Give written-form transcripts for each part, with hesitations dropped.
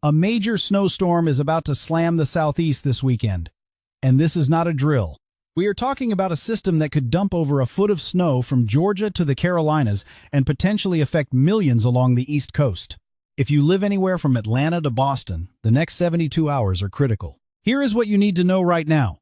A major snowstorm is about to slam the southeast this weekend. And this is not a drill. We are talking about a system that could dump over a foot of snow from Georgia to the Carolinas and potentially affect millions along the East Coast. If you live anywhere from Atlanta to Boston, the next 72 hours are critical. Here is what you need to know right now.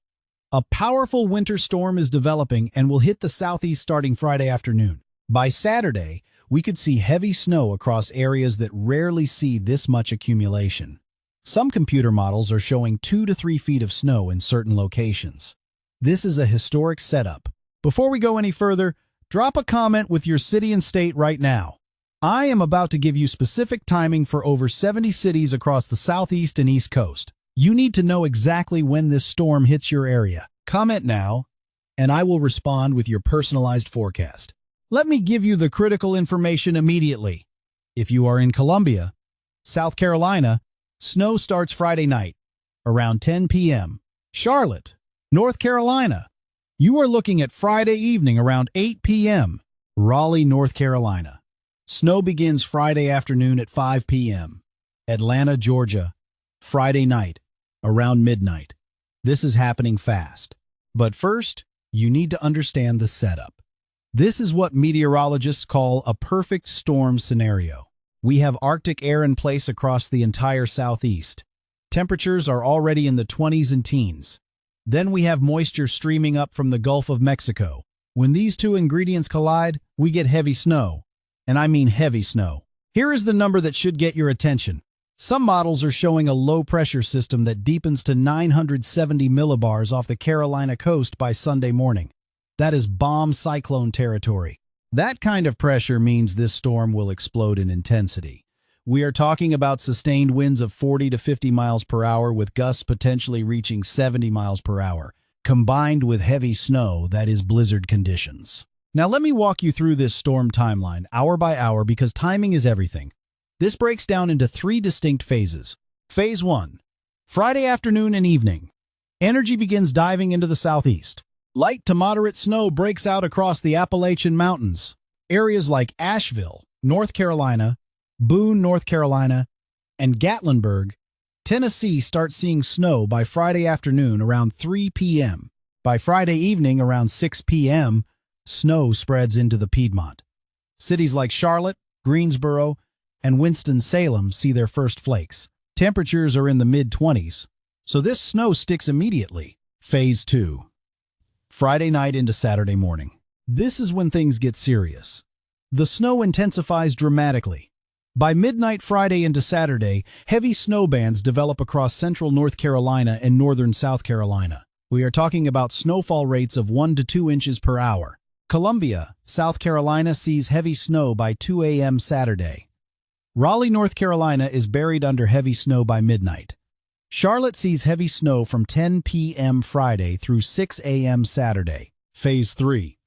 A powerful winter storm is developing and will hit the southeast starting Friday afternoon. By Saturday, we could see heavy snow across areas that rarely see this much accumulation. Some computer models are showing 2 to 3 feet of snow in certain locations. This is a historic setup. Before we go any further, drop a comment with your city and state right now. I am about to give you specific timing for over 70 cities across the southeast and east coast. You need to know exactly when this storm hits your area. Comment now, and I will respond with your personalized forecast. Let me give you the critical information immediately. If you are in Columbia, South Carolina, snow starts Friday night, around 10 p.m. Charlotte, North Carolina, you are looking at Friday evening around 8 p.m. Raleigh, North Carolina, snow begins Friday afternoon at 5 p.m. Atlanta, Georgia, Friday night, around midnight. This is happening fast. But first, you need to understand the setup. This is what meteorologists call a perfect storm scenario. We have Arctic air in place across the entire southeast. Temperatures are already in the 20s and teens. Then we have moisture streaming up from the Gulf of Mexico. When these two ingredients collide, we get heavy snow. And I mean heavy snow. Here is the number that should get your attention. Some models are showing a low-pressure system that deepens to 970 millibars off the Carolina coast by Sunday morning. That is bomb cyclone territory. That kind of pressure means this storm will explode in intensity. We are talking about sustained winds of 40 to 50 miles per hour with gusts potentially reaching 70 miles per hour, combined with heavy snow that is blizzard conditions. Now let me walk you through this storm timeline hour by hour because timing is everything. This breaks down into 3 distinct phases. Phase 1. Friday afternoon and evening. Energy begins diving into the southeast. Light to moderate snow breaks out across the Appalachian Mountains. Areas like Asheville, North Carolina, Boone, North Carolina, and Gatlinburg, Tennessee start seeing snow by Friday afternoon around 3 p.m. By Friday evening around 6 p.m., snow spreads into the Piedmont. Cities like Charlotte, Greensboro, and Winston-Salem see their first flakes. Temperatures are in the mid-20s, so this snow sticks immediately. Phase 2. Friday night into Saturday morning. This is when things get serious. The snow intensifies dramatically. By midnight Friday into Saturday, heavy snow bands develop across central North Carolina and northern South Carolina. We are talking about snowfall rates of 1 to 2 inches per hour. Columbia, South Carolina sees heavy snow by 2 a.m. Saturday. Raleigh, North Carolina is buried under heavy snow by midnight. Charlotte sees heavy snow from 10 p.m. Friday through 6 a.m. Saturday. Phase 3.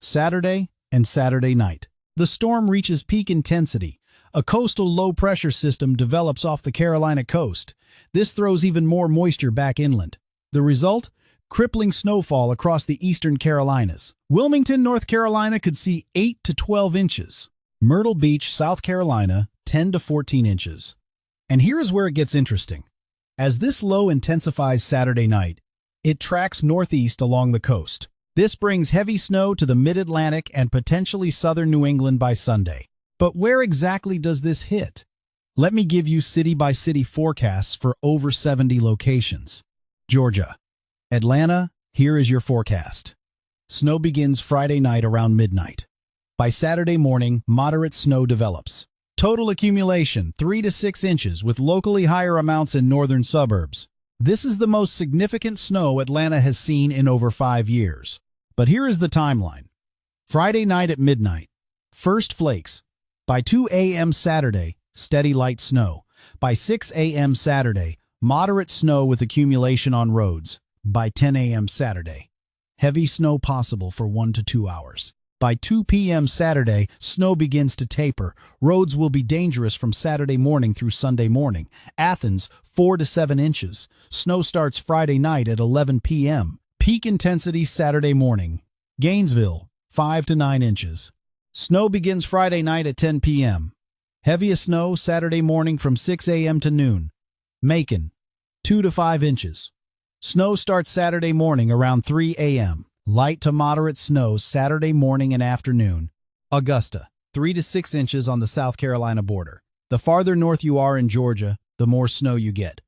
Saturday and Saturday night. The storm reaches peak intensity. A coastal low-pressure system develops off the Carolina coast. This throws even more moisture back inland. The result? Crippling snowfall across the eastern Carolinas. Wilmington, North Carolina could see 8 to 12 inches. Myrtle Beach, South Carolina, 10 to 14 inches. And here is where it gets interesting. As this low intensifies Saturday night, it tracks northeast along the coast. This brings heavy snow to the mid-Atlantic and potentially southern New England by Sunday. But where exactly does this hit? Let me give you city-by-city forecasts for over 70 locations. Georgia. Atlanta, here is your forecast. Snow begins Friday night around midnight. By Saturday morning, moderate snow develops. Total accumulation, 3 to 6 inches, with locally higher amounts in northern suburbs. This is the most significant snow Atlanta has seen in over 5 years. But here is the timeline. Friday night at midnight, first flakes. By 2 a.m. Saturday, steady light snow. By 6 a.m. Saturday, moderate snow with accumulation on roads. By 10 a.m. Saturday, heavy snow possible for 1 to 2 hours. By 2 p.m. Saturday, snow begins to taper. Roads will be dangerous from Saturday morning through Sunday morning. Athens, 4 to 7 inches. Snow starts Friday night at 11 p.m. Peak intensity Saturday morning. Gainesville, 5 to 9 inches. Snow begins Friday night at 10 p.m. Heaviest snow Saturday morning from 6 a.m. to noon. Macon, 2 to 5 inches. Snow starts Saturday morning around 3 a.m. Light to moderate snow Saturday morning and afternoon. Augusta, 3 to 6 inches on the South Carolina border. The farther north you are in Georgia, the more snow you get.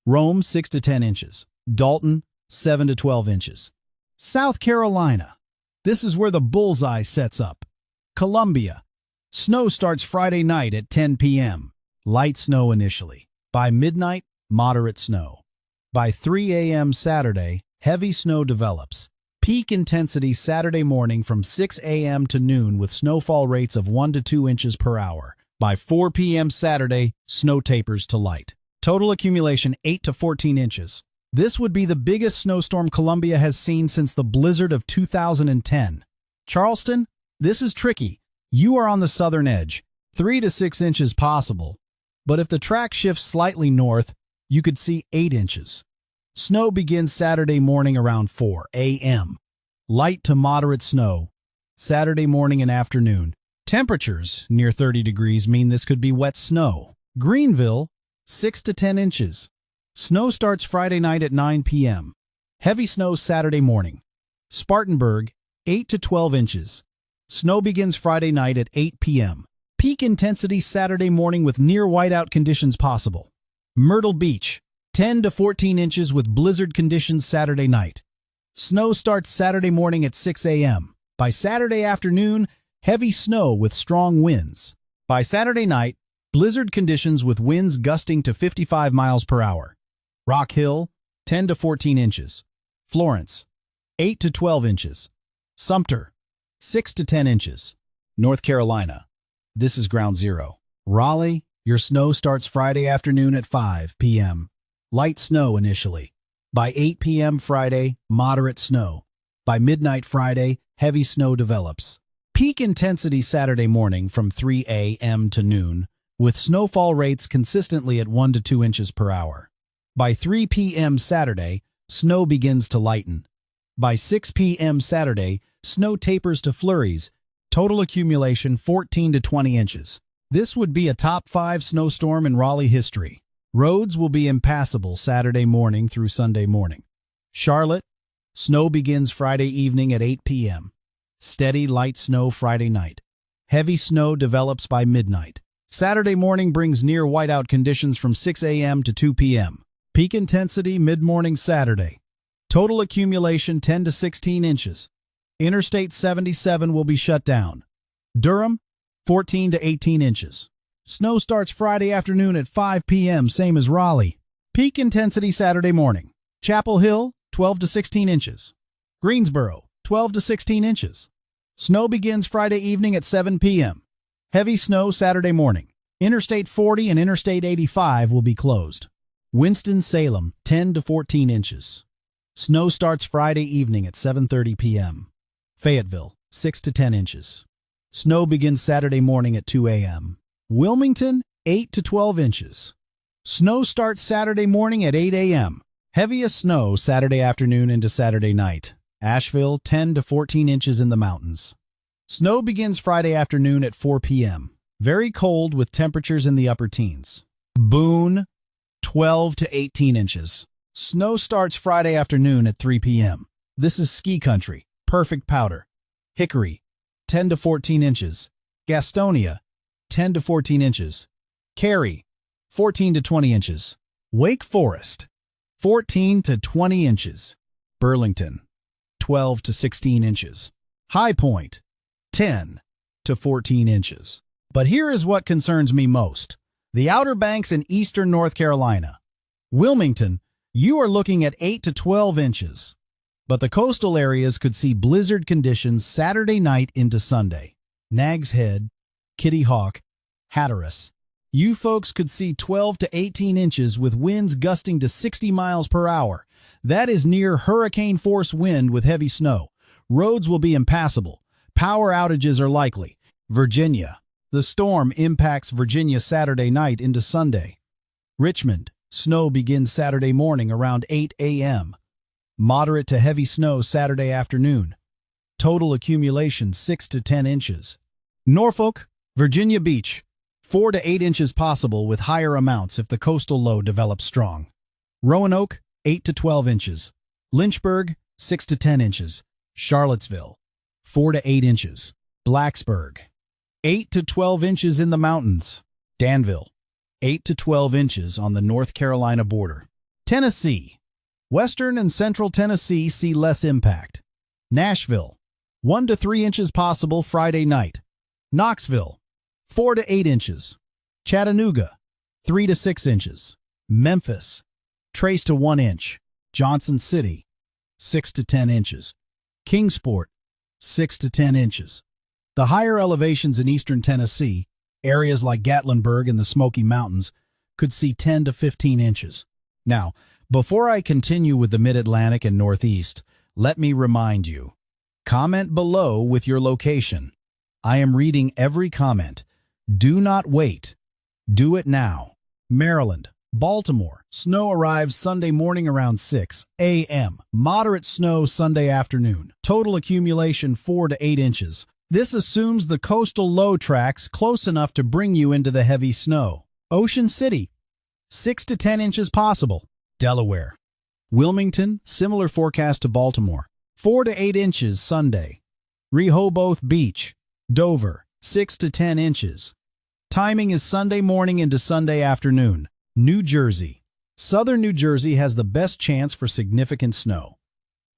Rome, 6 to 10 inches. Dalton, 7 to 12 inches. South Carolina. This is where the bullseye sets up. Columbia. Snow starts Friday night at 10 p.m. Light snow initially. By midnight, moderate snow. By 3 a.m. Saturday, heavy snow develops. Peak intensity Saturday morning from 6 a.m. to noon with snowfall rates of 1 to 2 inches per hour. By 4 p.m. Saturday, snow tapers to light. Total accumulation 8 to 14 inches. This would be the biggest snowstorm Columbia has seen since the blizzard of 2010. Charleston, this is tricky. You are on the southern edge, 3 to 6 inches possible. But if the track shifts slightly north, you could see 8 inches. Snow begins Saturday morning around 4 a.m. Light to moderate snow. Saturday morning and afternoon. Temperatures near 30 degrees mean this could be wet snow. Greenville, 6 to 10 inches. Snow starts Friday night at 9 p.m. Heavy snow Saturday morning. Spartanburg, 8 to 12 inches. Snow begins Friday night at 8 p.m. Peak intensity Saturday morning with near whiteout conditions possible. Myrtle Beach, 10 to 14 inches with blizzard conditions Saturday night. Snow starts Saturday morning at 6 a.m. By Saturday afternoon, heavy snow with strong winds. By Saturday night, blizzard conditions with winds gusting to 55 miles per hour. Rock Hill, 10 to 14 inches. Florence, 8 to 12 inches. Sumter, 6 to 10 inches. North Carolina, this is ground zero. Raleigh, your snow starts Friday afternoon at 5 p.m. Light snow initially. By 8 p.m. Friday, moderate snow. By midnight Friday, heavy snow develops. Peak intensity Saturday morning from 3 a.m. to noon, with snowfall rates consistently at 1 to 2 inches per hour. By 3 p.m. Saturday, snow begins to lighten. By 6 p.m. Saturday, snow tapers to flurries. Total accumulation 14 to 20 inches. This would be a top 5 snowstorm in Raleigh history. Roads will be impassable Saturday morning through Sunday morning. Charlotte, snow begins Friday evening at 8 p.m. Steady light snow Friday night. Heavy snow develops by midnight. Saturday morning brings near whiteout conditions from 6 a.m. to 2 p.m. Peak intensity mid-morning Saturday. Total accumulation 10 to 16 inches. Interstate 77 will be shut down. Durham, 14 to 18 inches. Snow starts Friday afternoon at 5 p.m., same as Raleigh. Peak intensity Saturday morning. Chapel Hill, 12 to 16 inches. Greensboro, 12 to 16 inches. Snow begins Friday evening at 7 p.m. Heavy snow Saturday morning. Interstate 40 and Interstate 85 will be closed. Winston-Salem, 10 to 14 inches. Snow starts Friday evening at 7:30 p.m. Fayetteville, 6 to 10 inches. Snow begins Saturday morning at 2 a.m. Wilmington, 8 to 12 inches. Snow starts Saturday morning at 8 a.m. Heaviest snow Saturday afternoon into Saturday night. Asheville, 10 to 14 inches in the mountains. Snow begins Friday afternoon at 4 p.m. Very cold with temperatures in the upper teens. Boone, 12 to 18 inches. Snow starts Friday afternoon at 3 p.m. This is ski country. Perfect powder. Hickory, 10 to 14 inches. Gastonia, 10 to 14 inches. Cary, 14 to 20 inches. Wake Forest, 14 to 20 inches. Burlington, 12 to 16 inches. High Point, 10 to 14 inches. But here is what concerns me most. The Outer Banks in eastern North Carolina. Wilmington, you are looking at 8 to 12 inches. But the coastal areas could see blizzard conditions Saturday night into Sunday. Nags Head, Kitty Hawk, Hatteras. You folks could see 12 to 18 inches with winds gusting to 60 miles per hour. That is near hurricane force wind with heavy snow. Roads will be impassable. Power outages are likely. Virginia. The storm impacts Virginia Saturday night into Sunday. Richmond. Snow begins Saturday morning around 8 a.m. Moderate to heavy snow Saturday afternoon. Total accumulation 6 to 10 inches. Norfolk, Virginia Beach. 4 to 8 inches possible with higher amounts if the coastal low develops strong. Roanoke, 8 to 12 inches. Lynchburg, 6 to 10 inches. Charlottesville, 4 to 8 inches. Blacksburg, 8 to 12 inches in the mountains. Danville, 8 to 12 inches on the North Carolina border. Tennessee, western and central Tennessee see less impact. Nashville, 1 to 3 inches possible Friday night. Knoxville, 4 to 8 inches. Chattanooga, 3 to 6 inches. Memphis, trace to 1 inch. Johnson City, 6 to 10 inches. Kingsport, 6 to 10 inches. The higher elevations in eastern Tennessee, areas like Gatlinburg and the Smoky Mountains, could see 10 to 15 inches. Now, before I continue with the Mid-Atlantic and Northeast, let me remind you, comment below with your location. I am reading every comment. Do not wait. Do it now. Maryland, Baltimore, snow arrives Sunday morning around 6 a.m. Moderate snow Sunday afternoon. Total accumulation 4 to 8 inches. This assumes the coastal low tracks close enough to bring you into the heavy snow. Ocean City, 6 to 10 inches possible. Delaware. Wilmington, similar forecast to Baltimore, 4 to 8 inches Sunday. Rehoboth Beach, Dover, 6 to 10 inches. Timing is Sunday morning into Sunday afternoon. New Jersey. Southern New Jersey has the best chance for significant snow.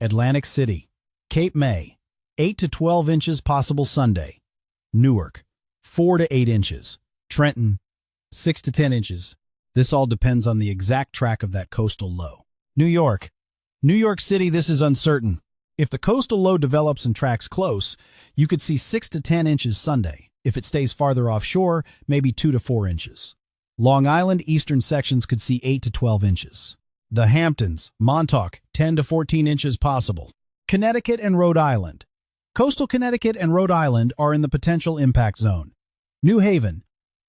Atlantic City. Cape May, 8 to 12 inches possible Sunday. Newark, 4 to 8 inches. Trenton, 6 to 10 inches. This all depends on the exact track of that coastal low. New York. New York City, this is uncertain. If the coastal low develops and tracks close, you could see 6 to 10 inches Sunday. If it stays farther offshore, maybe 2 to 4 inches. Long Island eastern sections could see 8 to 12 inches. The Hamptons, Montauk, 10 to 14 inches possible. Connecticut and Rhode Island. Coastal Connecticut and Rhode Island are in the potential impact zone. New Haven,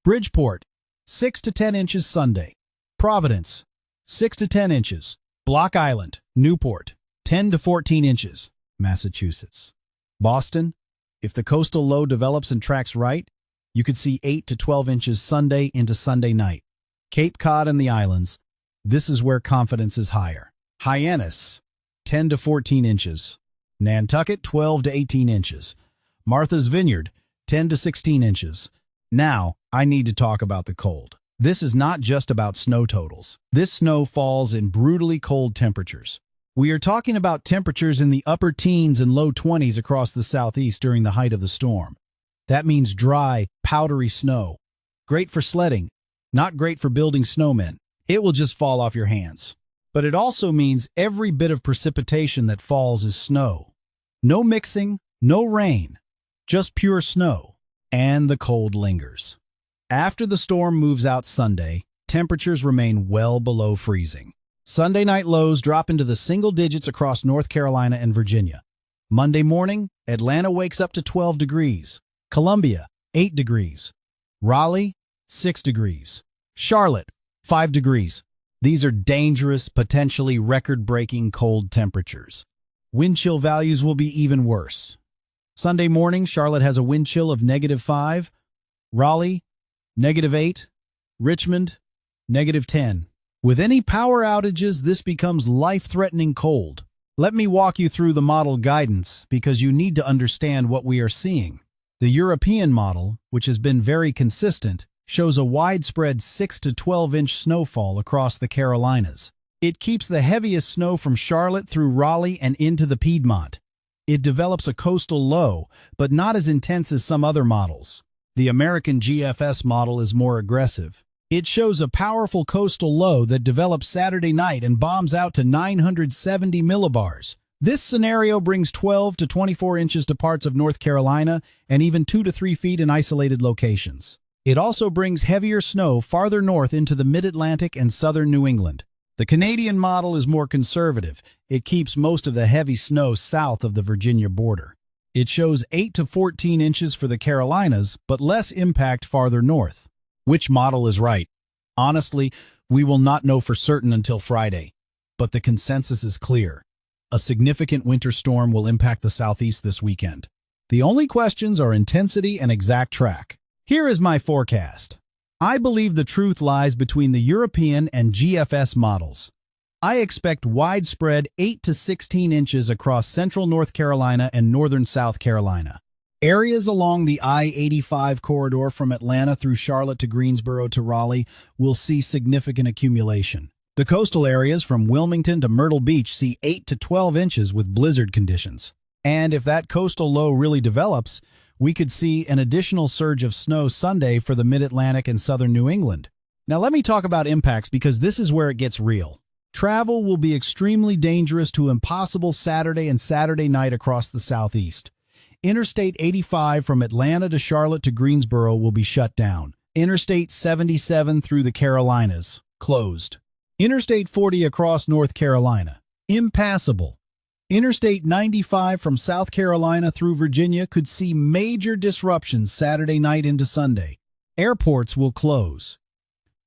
Bridgeport, 6 to 10 inches Sunday. Providence, 6 to 10 inches. Block Island, Newport, 10 to 14 inches. Massachusetts. Boston, if the coastal low develops and tracks right, you could see 8 to 12 inches Sunday into Sunday night. Cape Cod and the islands, this is where confidence is higher. Hyannis, 10 to 14 inches. Nantucket, 12 to 18 inches. Martha's Vineyard, 10 to 16 inches. Now, I need to talk about the cold. This is not just about snow totals. This snow falls in brutally cold temperatures. We are talking about temperatures in the upper teens and low 20s across the southeast during the height of the storm. That means dry, powdery snow. Great for sledding, not great for building snowmen. It will just fall off your hands. But it also means every bit of precipitation that falls is snow. No mixing, no rain, just pure snow. And the cold lingers. After the storm moves out Sunday, temperatures remain well below freezing. Sunday night lows drop into the single digits across North Carolina and Virginia. Monday morning, Atlanta wakes up to 12 degrees. Columbia, 8 degrees. Raleigh, 6 degrees. Charlotte, 5 degrees. These are dangerous, potentially record-breaking cold temperatures. Wind chill values will be even worse. Sunday morning, Charlotte has a wind chill of -5. Raleigh, -8. Richmond, -10. With any power outages, this becomes life-threatening cold. Let me walk you through the model guidance because you need to understand what we are seeing. The European model, which has been very consistent, shows a widespread 6 to 12 inch snowfall across the Carolinas. It keeps the heaviest snow from Charlotte through Raleigh and into the Piedmont. It develops a coastal low, but not as intense as some other models. The American GFS model is more aggressive. It shows a powerful coastal low that develops Saturday night and bombs out to 970 millibars. This scenario brings 12 to 24 inches to parts of North Carolina and even 2 to 3 feet in isolated locations. It also brings heavier snow farther north into the mid-Atlantic and southern New England. The Canadian model is more conservative. It keeps most of the heavy snow south of the Virginia border. It shows 8 to 14 inches for the Carolinas, but less impact farther north. Which model is right? Honestly, we will not know for certain until Friday, but the consensus is clear. A significant winter storm will impact the southeast this weekend. The only questions are intensity and exact track. Here is my forecast. I believe the truth lies between the European and GFS models. I expect widespread 8 to 16 inches across central North Carolina and northern South Carolina. Areas along the I-85 corridor from Atlanta through Charlotte to Greensboro to Raleigh will see significant accumulation. The coastal areas from Wilmington to Myrtle Beach see 8 to 12 inches with blizzard conditions. And if that coastal low really develops, we could see an additional surge of snow Sunday for the Mid-Atlantic and southern New England. Now let me talk about impacts because this is where it gets real. Travel will be extremely dangerous to impossible Saturday and Saturday night across the southeast. Interstate 85 from Atlanta to Charlotte to Greensboro will be shut down. Interstate 77 through the Carolinas, closed. Interstate 40 across North Carolina, impassable. Interstate 95 from South Carolina through Virginia could see major disruptions Saturday night into Sunday. Airports will close.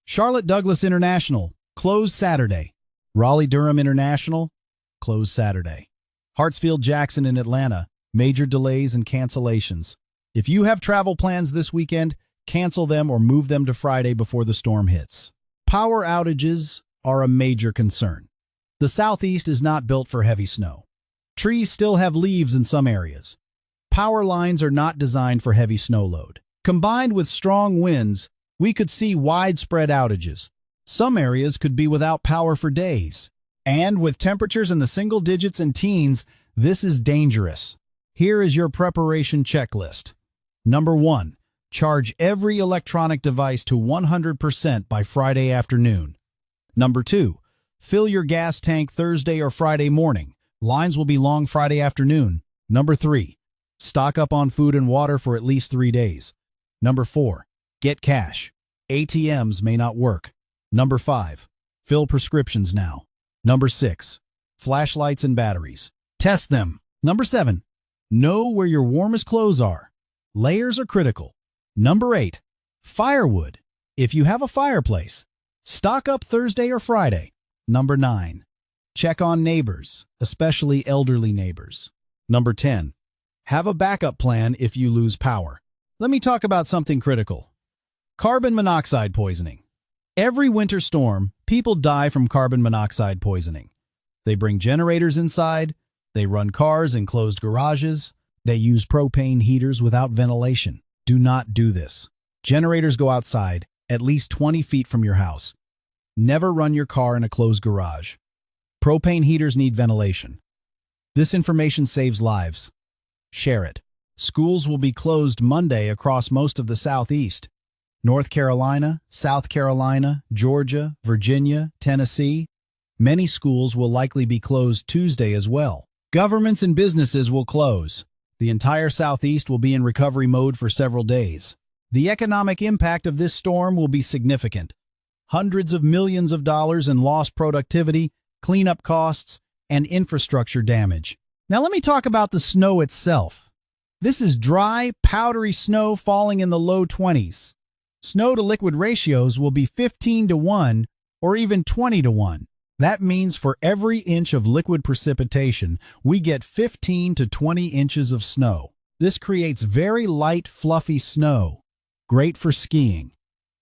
Charlotte Douglas International, closed Saturday. Raleigh-Durham International, closed Saturday. Hartsfield-Jackson in Atlanta, major delays and cancellations. If you have travel plans this weekend, cancel them or move them to Friday before the storm hits. Power outages are a major concern. The southeast is not built for heavy snow. Trees still have leaves in some areas. Power lines are not designed for heavy snow load. Combined with strong winds, we could see widespread outages. Some areas could be without power for days. And with temperatures in the single digits and teens, this is dangerous. Here is your preparation checklist. Number 1. Charge every electronic device to 100% by Friday afternoon. Number 2. Fill your gas tank Thursday or Friday morning. Lines will be long Friday afternoon. Number 3. Stock up on food and water for at least 3 days. Number 4. Get cash. ATMs may not work. Number 5. Fill prescriptions now. Number 6. Flashlights and batteries. Test them. Number 7. Know where your warmest clothes are. Layers are critical. Number 8. Firewood. If you have a fireplace, stock up Thursday or Friday. Number 9. Check on neighbors, especially elderly neighbors. Number 10. Have a backup plan if you lose power. Let me talk about something critical. Carbon monoxide poisoning. Every winter storm, people die from carbon monoxide poisoning. They bring generators inside, they run cars in closed garages, they use propane heaters without ventilation. Do not do this. Generators go outside, at least 20 feet from your house. Never run your car in a closed garage. Propane heaters need ventilation. This information saves lives. Share it. Schools will be closed Monday across most of the Southeast. North Carolina, South Carolina, Georgia, Virginia, Tennessee. Many schools will likely be closed Tuesday as well. Governments and businesses will close. The entire Southeast will be in recovery mode for several days. The economic impact of this storm will be significant. Hundreds of millions of dollars in lost productivity, cleanup costs, and infrastructure damage. Now let me talk about the snow itself. This is dry, powdery snow falling in the low 20s. Snow-to-liquid ratios will be 15 to 1 or even 20 to 1. That means for every inch of liquid precipitation, we get 15 to 20 inches of snow. This creates very light, fluffy snow. Great for skiing.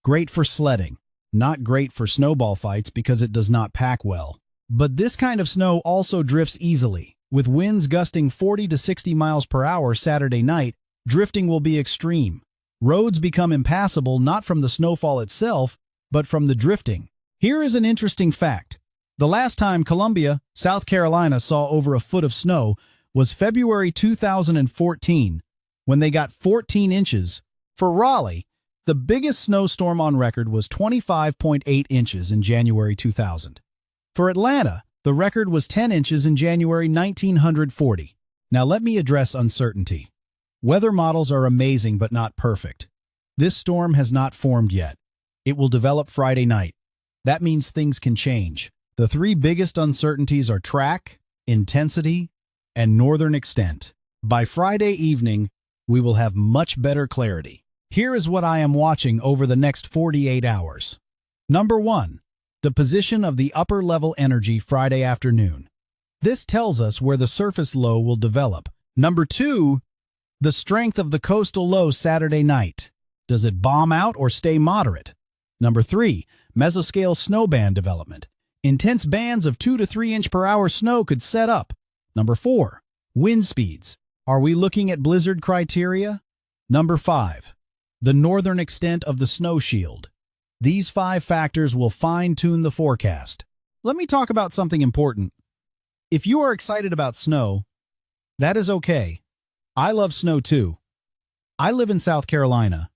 Great for sledding. Not great for snowball fights because it does not pack well. But this kind of snow also drifts easily. With winds gusting 40 to 60 miles per hour Saturday night, drifting will be extreme. Roads become impassable not from the snowfall itself, but from the drifting. Here is an interesting fact. The last time Columbia, South Carolina saw over a foot of snow was February 2014, when they got 14 inches. For Raleigh, the biggest snowstorm on record was 25.8 inches in January 2000. For Atlanta, the record was 10 inches in January 1940. Now let me address uncertainty. Weather models are amazing but not perfect. This storm has not formed yet. It will develop Friday night. That means things can change. The three biggest uncertainties are track, intensity, and northern extent. By Friday evening, we will have much better clarity. Here is what I am watching over the next 48 hours. Number 1. The position of the upper-level energy Friday afternoon. This tells us where the surface low will develop. Number 2. The strength of the coastal low Saturday night. Does it bomb out or stay moderate? Number 3, mesoscale snow band development. Intense bands of 2 to 3 inch per hour snow could set up. Number 4, wind speeds. Are we looking at blizzard criteria? Number 5, the northern extent of the snow shield. These 5 factors will fine-tune the forecast. Let me talk about something important. If you are excited about snow, that is okay. I love snow too. I live in South Carolina.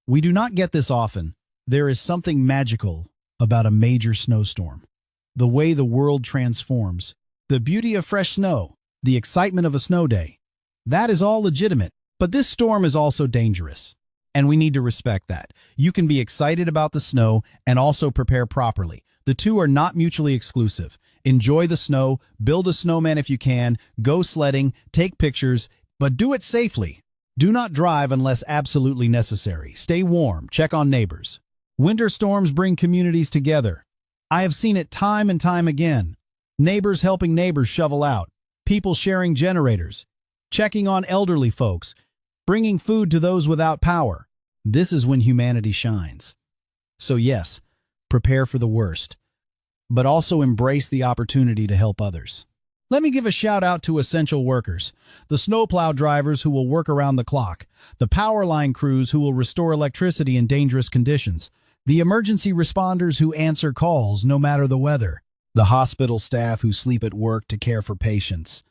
We do not get this often. There is something magical about a major snowstorm. The way the world transforms, the beauty of fresh snow, the excitement of a snow day. That is all legitimate, but this storm is also dangerous. And we need to respect that. You can be excited about the snow and also prepare properly. The two are not mutually exclusive. Enjoy the snow, build a snowman if you can, go sledding, take pictures, but do it safely. Do not drive unless absolutely necessary. Stay warm, check on neighbors. Winter storms bring communities together. I have seen it time and time again. Neighbors helping neighbors shovel out, people sharing generators, checking on elderly folks, bringing food to those without power. This is when humanity shines. So yes, prepare for the worst, but also embrace the opportunity to help others. Let me give a shout out to essential workers, the snowplow drivers who will work around the clock, the power line crews who will restore electricity in dangerous conditions, the emergency responders who answer calls no matter the weather, the hospital staff who sleep at work to care for patients,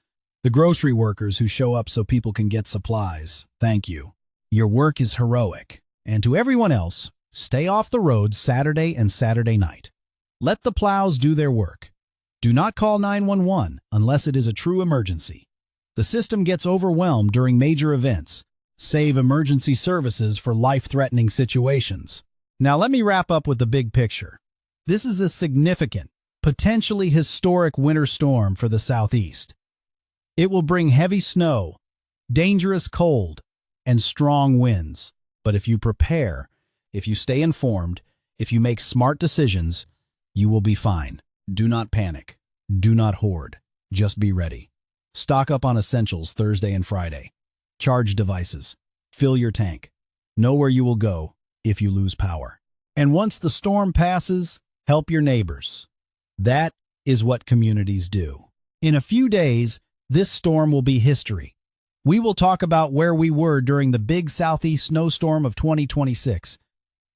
the grocery workers who show up so people can get supplies. Thank you. Your work is heroic. And to everyone else, stay off the roads Saturday and Saturday night. Let the plows do their work. Do not call 911 unless it is a true emergency. The system gets overwhelmed during major events. Save emergency services for life-threatening situations. Now let me wrap up with the big picture. This is a significant, potentially historic winter storm for the Southeast. It will bring heavy snow, dangerous cold, and strong winds. But if you prepare, if you stay informed, if you make smart decisions, you will be fine. Do not panic. Do not hoard. Just be ready. Stock up on essentials Thursday and Friday. Charge devices. Fill your tank. Know where you will go if you lose power. And once the storm passes, help your neighbors. That is what communities do. In a few days, this storm will be history. We will talk about where we were during the big Southeast snowstorm of 2026.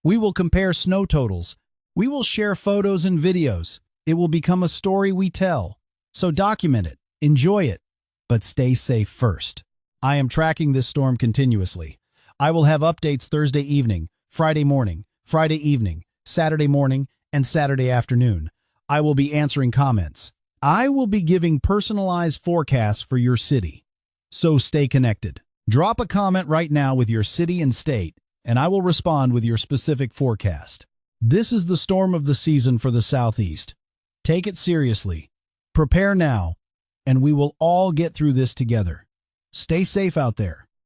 We will compare snow totals. We will share photos and videos. It will become a story we tell. So document it, enjoy it, but stay safe first. I am tracking this storm continuously. I will have updates Thursday evening, Friday morning, Friday evening, Saturday morning, and Saturday afternoon. I will be answering comments. I will be giving personalized forecasts for your city. So stay connected. Drop a comment right now with your city and state, and I will respond with your specific forecast. This is the storm of the season for the Southeast. Take it seriously. Prepare now, and we will all get through this together. Stay safe out there.